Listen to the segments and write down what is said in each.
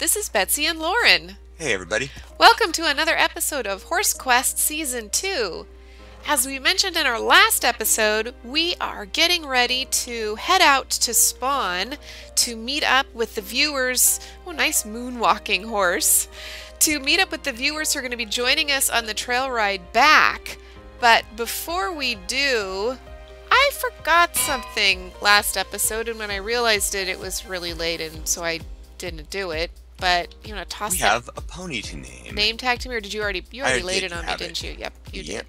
this is Betsy and Lauren. Hey everybody. Welcome to another episode of Horse Quest Season 2. As we mentioned in our last episode, we are getting ready to head out to Spawn to meet up with the viewers. Oh, nice moonwalking horse. To meet up with the viewers who are going to be joining us on the trail ride back. But before we do, I forgot something last episode, and when I realized it, it was really late, and so I didn't do it. But you want to toss We that have a pony to name. name tag to me, or did you already? You already laid it on me, didn't you? Yep, you did.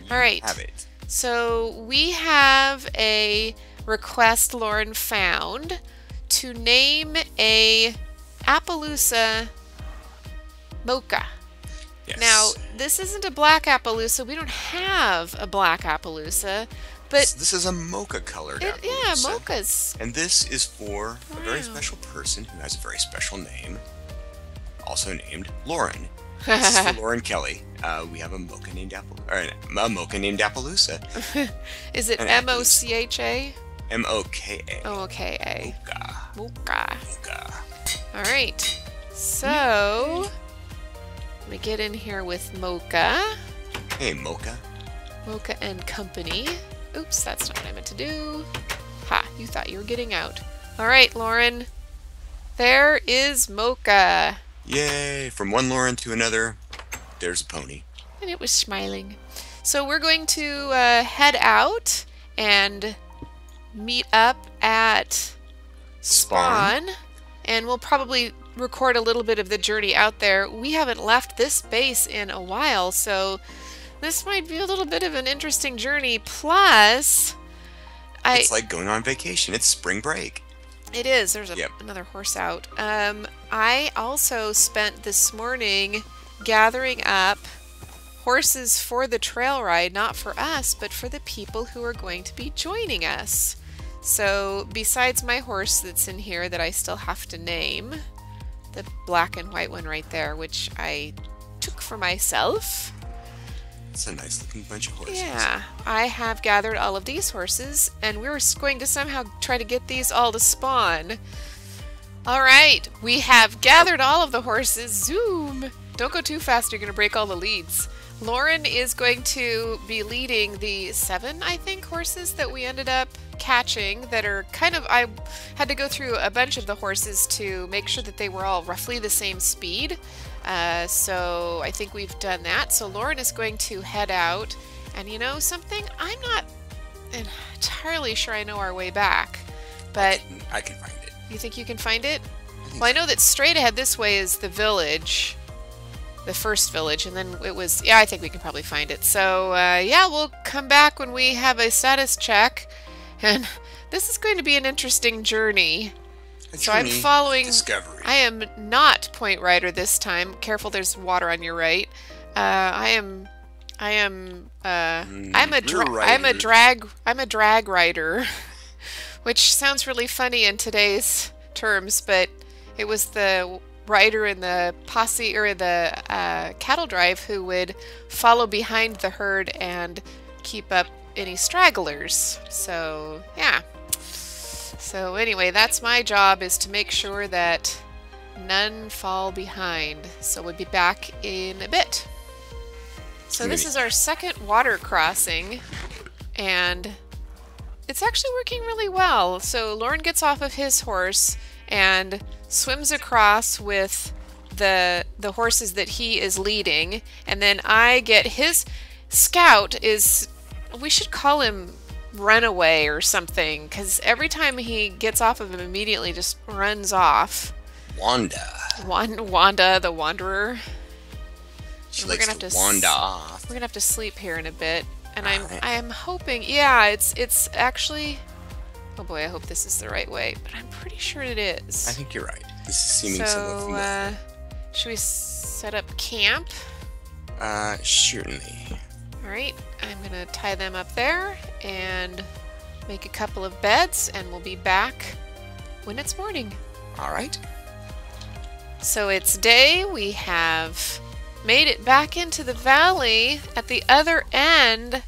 All right. Have it. So we have a request Lauren found to name a Appaloosa Mocha. Yes. Now, this isn't a black Appaloosa. We don't have a black Appaloosa, but this is a mocha-colored Appaloosa. yeah, mochas. And this is for a very Wow. special person who has a very special name, also named Lauren. This is for Lauren Kelly. We have a mocha named Appaloosa. Is it An M-O-C-H-A? M-O-K-A. O-K-A. Mocha. Mocha. Mocha. All right. So, let me get in here with Mocha. Hey, Mocha. Mocha and Company. Oops, that's not what I meant to do. Ha, you thought you were getting out. All right, Lauren. There is Mocha. Yay! From one Lauren to another, there's a pony. And it was smiling. So we're going to head out and meet up at Spawn. And we'll probably record a little bit of the journey out there. We haven't left this base in a while, so this might be a little bit of an interesting journey. Plus, It's like going on vacation. It's spring break. It is. There's another horse out. I also spent this morning gathering up horses for the trail ride, not for us, but for the people who are going to be joining us. So besides my horse that's in here that I still have to name, the black and white one right there, which I took for myself. It's a nice looking bunch of horses. Yeah, I have gathered all of these horses, and we're going to somehow try to get these all to spawn. All right, we have gathered all of the horses. Zoom! Don't go too fast, you're going to break all the leads. Lauren is going to be leading the 7, I think, horses that we ended up catching that are kind of, I had to go through a bunch of the horses to make sure that they were all roughly the same speed. So I think we've done that. So Lauren is going to head out, and you know something? I'm not entirely sure I know our way back, but I can find it. you think you can find it? I Well, I know that straight ahead this way is the village, the first village, and then it was, yeah, I think we can probably find it. So, yeah, we'll come back when we have a status check, and this is going to be an interesting journey. So I'm following Discovery. I am not Point Rider this time. Careful, there's water on your right. I'm a drag rider, which sounds really funny in today's terms, but it was the rider in the posse or the cattle drive who would follow behind the herd and keep up any stragglers. So yeah. So anyway, that's my job, is to make sure that none fall behind. So we'll be back in a bit. So this is our second water crossing, and it's actually working really well. So Lauren gets off of his horse and swims across with the horses that he is leading, and then I get his scout is, we should call him Runaway or something, because every time he gets off of him, immediately just runs off. Wanda the Wanderer. She likes to wander off. We're gonna have to sleep here in a bit, and Alright. I'm hoping, yeah, it's actually, oh boy, I hope this is the right way, but I'm pretty sure it is. I think you're right. This is seeming somewhat familiar. Should we set up camp? Certainly. Alright, I'm gonna tie them up there and make a couple of beds, and we'll be back when it's morning. Alright. So it's day. We have made it back into the valley. At the other end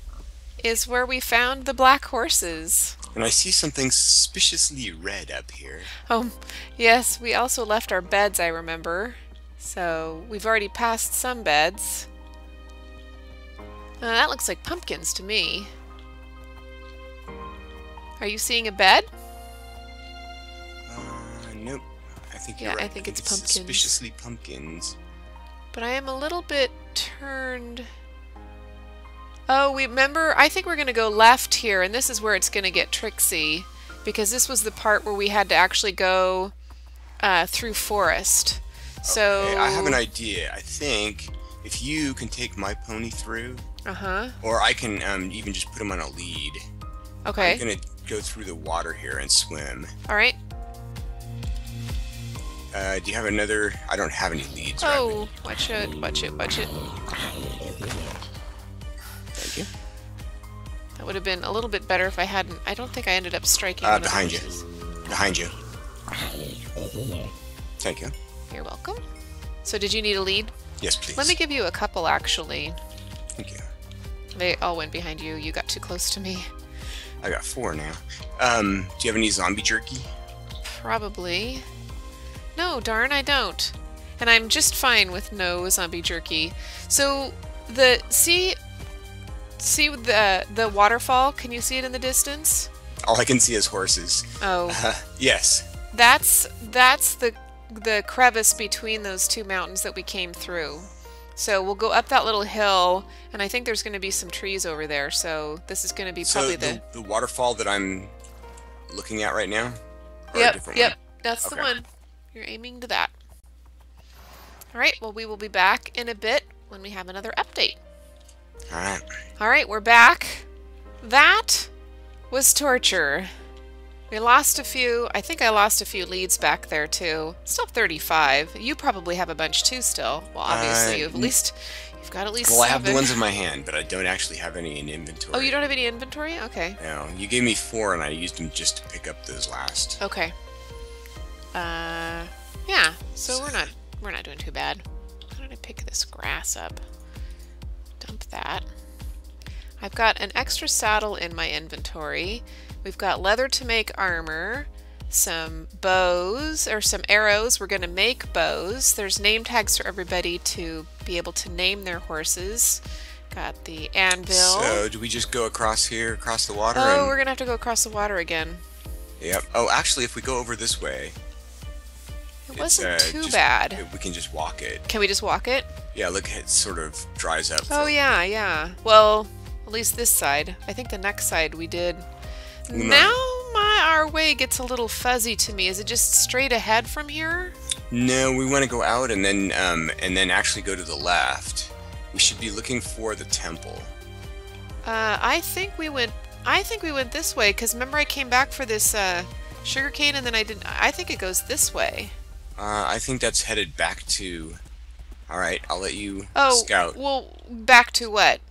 is where we found the black horses. And I see something suspiciously red up here. Oh, yes, we also left our beds, I remember. So we've already passed some beds. That looks like pumpkins to me. Are you seeing a bed? Nope. I think you're Yeah, right. I think it's pumpkins. Suspiciously pumpkins. But I am a little bit turned... Oh, remember, I think we're going to go left here, and this is where it's going to get tricksy, because this was the part where we had to actually go through forest. So Okay, I have an idea. I think if you can take my pony through, or I can even just put him on a lead. Okay. I'm gonna go through the water here and swim. All right. Do you have another? I don't have any leads. Oh, watch it, watch it, watch it. Thank you. That would have been a little bit better if I hadn't. I don't think I ended up striking. One Behind of you. the Behind you. Thank you. You're welcome. So did you need a lead? Yes, please. Let me give you a couple, actually. Thank you. They all went behind you. You got too close to me. I got 4 now. Do you have any zombie jerky? Probably. No, darn, I don't. And I'm just fine with no zombie jerky. So see the waterfall? Can you see it in the distance? All I can see is horses. Oh. Yes. That's the crevice between those two mountains that we came through. So we'll go up that little hill, and I think there's going to be some trees over there. So this is going to be probably the waterfall that I'm looking at right now. Or Yep. A different Yep. one? That's Okay. the one. You're aiming to that. All right. Well, we will be back in a bit when we have another update. All right. All right, we're back. That was torture. We lost a few. I think I lost a few leads back there too. Still 35. You probably have a bunch too still. Well, obviously, you've got at least Well, I have 7. the ones in my hand, but I don't actually have any in inventory. Oh, you don't have any inventory? Okay. No, you gave me 4, and I used them just to pick up those last. Okay. Yeah. So we're not doing too bad. How did I pick this grass up? Dump that. I've got an extra saddle in my inventory. We've got leather to make armor, some bows, or some arrows. We're going to make bows. There's name tags for everybody to be able to name their horses. Got the anvil. So, do we just go across here, across the water? Oh, and... we're going to have to go across the water again. Yep. Oh, actually, if we go over this way... It wasn't too just, bad. We can just walk it. Can we just walk it? Yeah, look, it sort of dries up. Oh, yeah, yeah. Well, at least this side. I think the next side we did. Now our way gets a little fuzzy to me. Is it just straight ahead from here? No, we want to go out and then actually go to the left. We should be looking for the temple. I think we went this way because remember I came back for this sugarcane and then I didn't. I think it goes this way. I think that's headed back to... Alright, I'll let you scout. Well, back to what?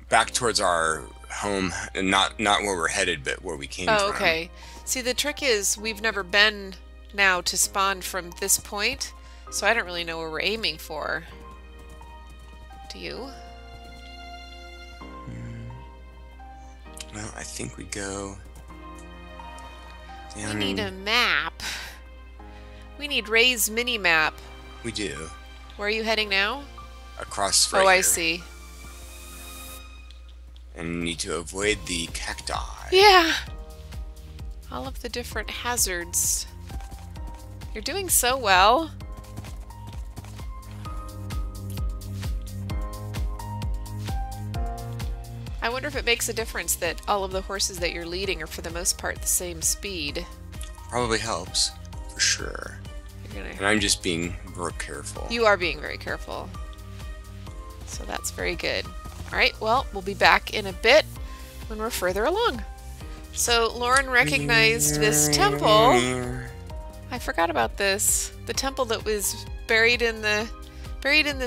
Back towards our home, and not where we're headed, but where we came from. Oh, okay. See, the trick is we've never been now to spawn from this point, so I don't really know where we're aiming for. Do you? Well, I think we go... We need a map. We need Ray's mini-map. We do. Where are you heading now? Across right Oh, I here. see. And need to avoid the cacti. Yeah! All of the different hazards. You're doing so well. I wonder if it makes a difference that all of the horses that you're leading are for the most part the same speed. Probably helps, for sure. And I'm just being real careful. You are being very careful. So that's very good. Alright, well, we'll be back in a bit when we're further along. So Lauren recognized this temple. I forgot about this. The temple that was buried in the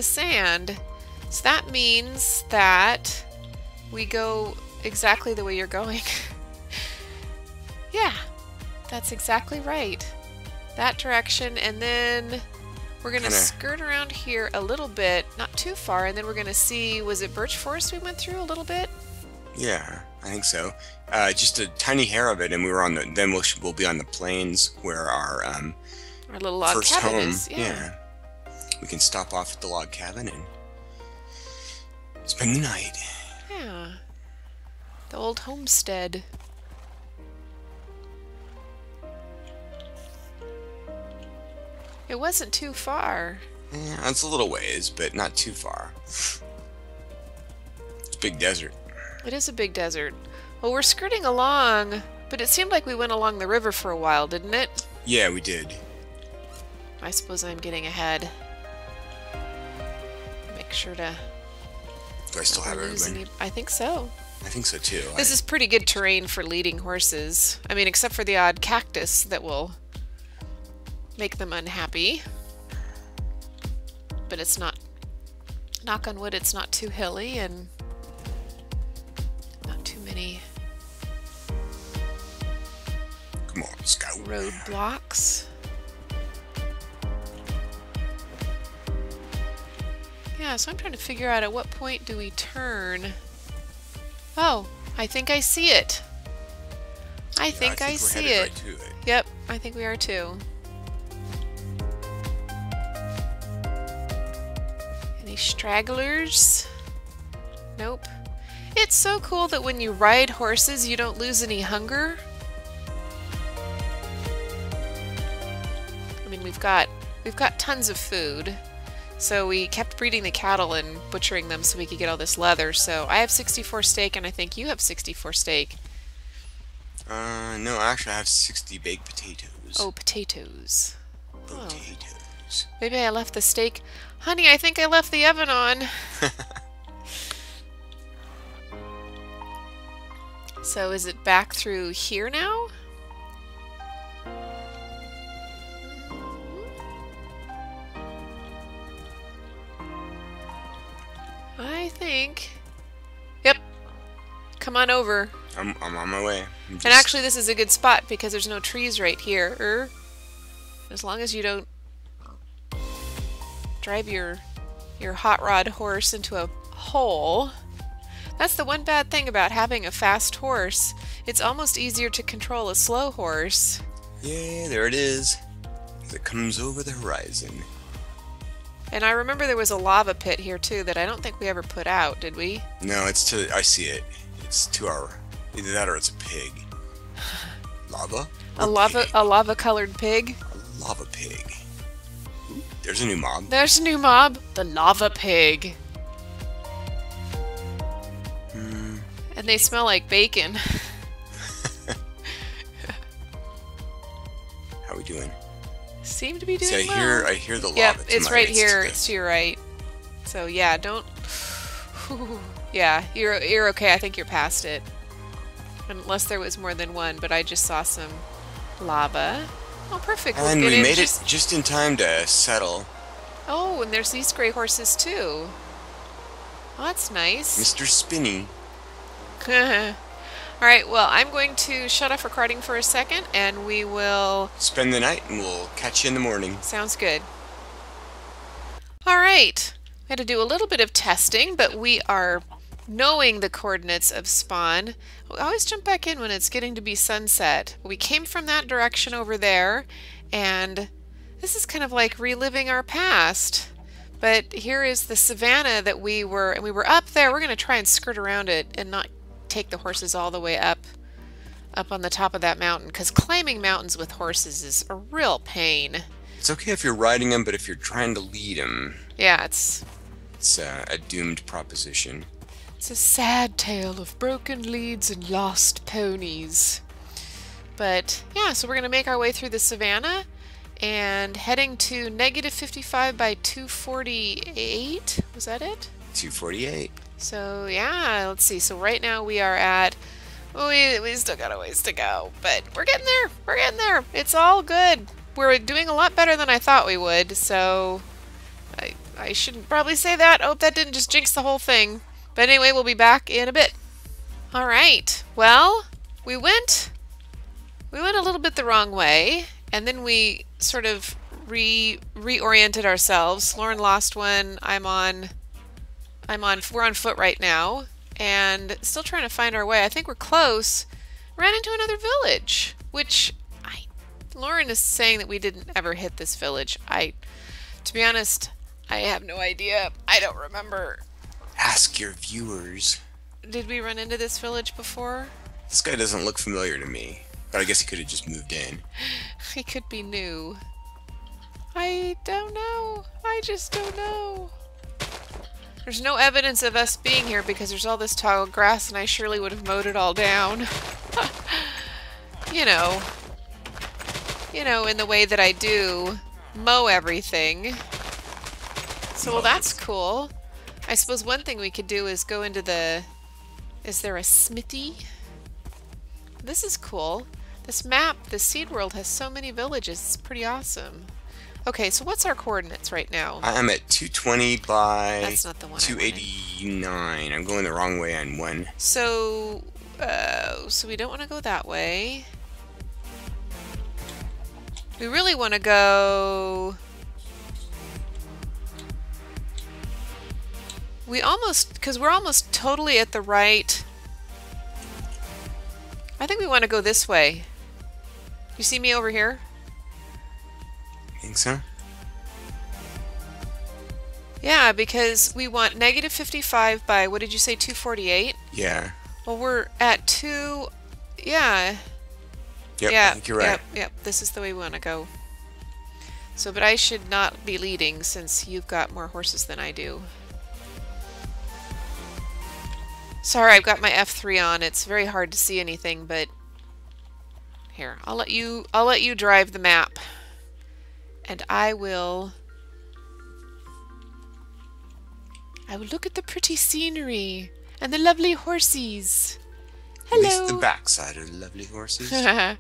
sand. So that means that we go exactly the way you're going. Yeah, that's exactly right. That direction, and then we're going to skirt around here a little bit, not too far, and then we're going to see, was it birch forest we went through a little bit? Yeah, I think so. Just a tiny hair of it, and we were on the. Then we'll be on the plains where Our little log first cabin home. is. Yeah, we can stop off at the log cabin and spend the night. Yeah. The old homestead. It wasn't too far. Yeah, it's a little ways, but not too far. It's a big desert. It is a big desert. Well, we're skirting along, but it seemed like we went along the river for a while, didn't it? Yeah, we did. I suppose I'm getting ahead. Make sure to... Do I still have everyone? I think so. I think so too. This is pretty good terrain for leading horses. I mean, except for the odd cactus that will make them unhappy. But it's not, knock on wood, it's not too hilly and not too many Come on, Scout. roadblocks. Yeah, so I'm trying to figure out at what point do we turn. Oh, I think I see it. I think I see it. Right to it. Yep, I think we are too. Any stragglers? Nope. It's so cool that when you ride horses, you don't lose any hunger. I mean, we've got tons of food. So we kept breeding the cattle and butchering them so we could get all this leather. So I have 64 steak, and I think you have 64 steak. No, actually I have 60 baked potatoes. Oh, potatoes. Potatoes. Oh. Maybe I left the steak. Honey, I think I left the oven on. So is it back through here now? I think. Yep. Come on over. I'm on my way. And actually this is a good spot because there's no trees right here. As long as you don't drive your hot rod horse into a hole. That's the one bad thing about having a fast horse. It's almost easier to control a slow horse. Yeah, there it is. As it comes over the horizon. And I remember there was a lava pit here too that I don't think we ever put out, did we? No, it's to. I see it. It's to our. Either that or it's a pig. Lava? A lava colored pig? A lava pig. Ooh, there's a new mob. There's a new mob. The lava pig. And they smell like bacon. How we doing? Seem to be doing See, well. I hear the lava. Yep, to it's my right right. here. It's to your right. So yeah, don't. Yeah, you're okay. I think you're past it. Unless there was more than one, but I just saw some lava. Oh, perfect. And we made it just in time to settle. Oh, and there's these gray horses too. Oh, that's nice. Mr. Spinny. Alright, well, I'm going to shut off recording for a second, and we will... Spend the night, and we'll catch you in the morning. Sounds good. Alright, we had to do a little bit of testing, but we are knowing the coordinates of spawn. We always jump back in when it's getting to be sunset. We came from that direction over there, and this is kind of like reliving our past. But here is the savanna that we were up there. We're going to try and skirt around it and not take the horses all the way up on the top of that mountain, because climbing mountains with horses is a real pain. It's okay if you're riding them, but if you're trying to lead them, yeah, it's a doomed proposition. It's a sad tale of broken leads and lost ponies. But yeah, so we're gonna make our way through the savanna and heading to -55 by 248. Was that it? 248. So yeah, let's see. So right now we are at, we still got a ways to go, but we're getting there. We're getting there. It's all good. We're doing a lot better than I thought we would. So I shouldn't probably say that. I hope that didn't just jinx the whole thing. But anyway, we'll be back in a bit. All right. Well, we went a little bit the wrong way, and then we sort of reoriented ourselves. Lauren lost one. We're on foot right now, and still trying to find our way. I think we're close. Ran into another village, which Lauren is saying that we didn't ever hit this village. To be honest, I have no idea. I don't remember. Ask your viewers. Did we run into this village before? This guy doesn't look familiar to me, but I guess he could have just moved in. He could be new. I don't know. I just don't know. There's no evidence of us being here because there's all this tall grass and I surely would have mowed it all down. You know, in the way that I do mow everything. So, well, that's cool. I suppose one thing we could do is go into the... Is there a smithy? This is cool. This map, the Seed World, has so many villages. It's pretty awesome. Okay, so what's our coordinates right now? I'm at 220 by That's not the one 289. I'm going the wrong way on one. So we don't want to go that way. We really want to go... because we're almost totally at the right... I think we want to go this way. You see me over here? Think so? Yeah, because we want negative 55 by, what did you say, 248? Yeah. Well, we're at 2... Yeah. Yep, yeah, I think you're right. Yep, this is the way we want to go. So, but I should not be leading since you've got more horses than I do. Sorry, I've got my F3 on. It's very hard to see anything, but here, I'll let you drive the map. And I will look at the pretty scenery and the lovely horses. Hello. At least the backside are lovely horses. All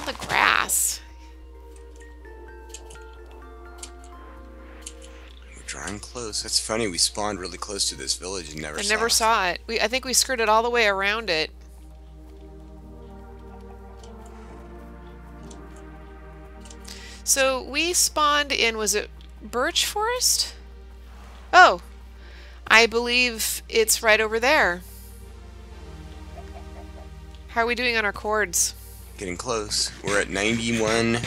the grass. We're drawing close. That's funny. We spawned really close to this village and never saw it. I think we skirted all the way around it. So we spawned in, was it Birch Forest? Oh, I believe it's right over there. How are we doing on our chords? Getting close. We're at 91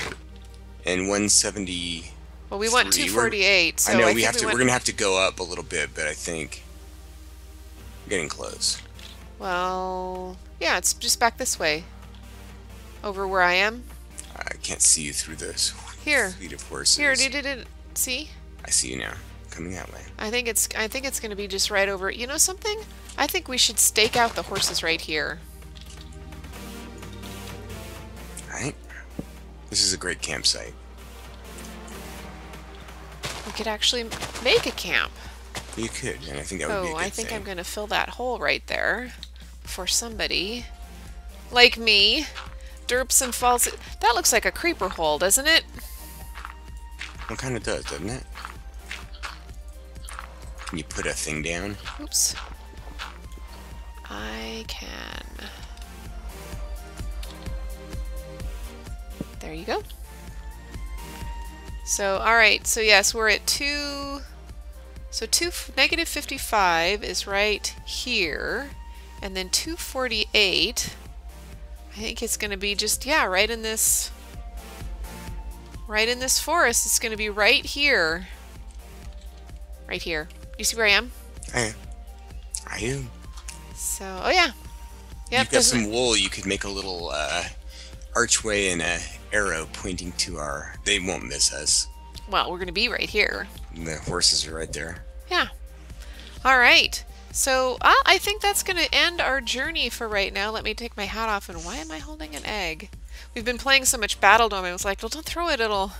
and 170. Well, we want 248. So I know we're going to have to go up a little bit, but I think we're getting close. Well, yeah, it's just back this way. Over where I am. I can't see you through this. Here. Fleet of horses. Here, did see? I see you now. Coming that way. I think it's going to be just right over. You know something? I think we should stake out the horses right here. Right? This is a great campsite. We could actually make a camp. You could, and I think that would be a good I think thing. I'm going to fill that hole right there before somebody like me derps and falls. That looks like a creeper hole, doesn't it? It kind of does, doesn't it? Can you put a thing down? Oops. I can. There you go. So, alright, so yes, we're at 2... So negative 55 is right here. And then 248, I think it's going to be just, yeah, right in this forest. It's going to be right here. Right here. You see where I am? I am. So, oh yeah. Yep, You've got some wool. You could make a little archway and a arrow pointing to our... They won't miss us. Well, we're going to be right here. And the horses are right there. Yeah. All right. So I think that's going to end our journey for right now. Let me take my hat off. And why am I holding an egg? We've been playing so much Battle Dome. I was like, well, don't throw it. It'll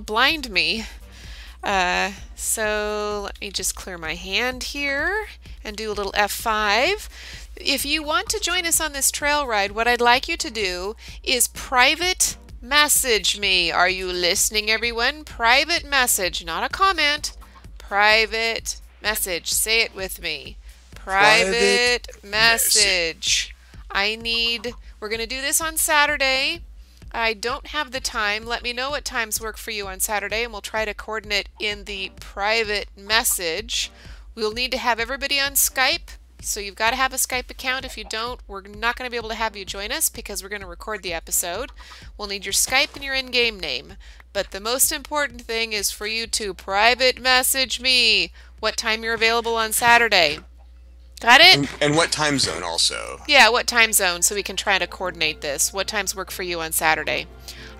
blind me. So let me just clear my hand here and do a little F5. If you want to join us on this trail ride, what I'd like you to do is private message me. Are you listening, everyone? Private message, not a comment. Private message. Say it with me. Private message. We're going to do this on Saturday. I don't have the time. Let me know what times work for you on Saturday, and we'll try to coordinate in the private message We'll need to have everybody on Skype. So you've got to have a Skype account. If you don't, we're not going to be able to have you join us because we're going to record the episode. We'll need your Skype and your in-game name. But the most important thing is for you to private message me what time you're available on Saturday. Got it? And what time zone also? Yeah, what time zone, so we can try to coordinate this. What times work for you on Saturday?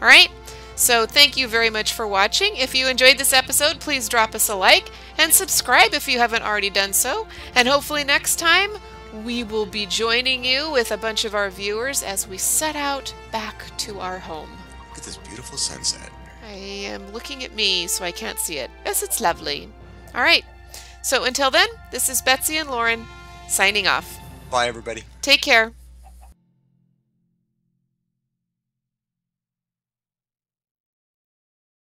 All right? So thank you very much for watching. If you enjoyed this episode, please drop us a like and subscribe if you haven't already done so. And hopefully next time we will be joining you with a bunch of our viewers as we set out back to our home. Look at this beautiful sunset. I am looking at me so I can't see it. Yes, it's lovely. All right. So until then, this is Betsy and Lauren signing off. Bye, everybody. Take care.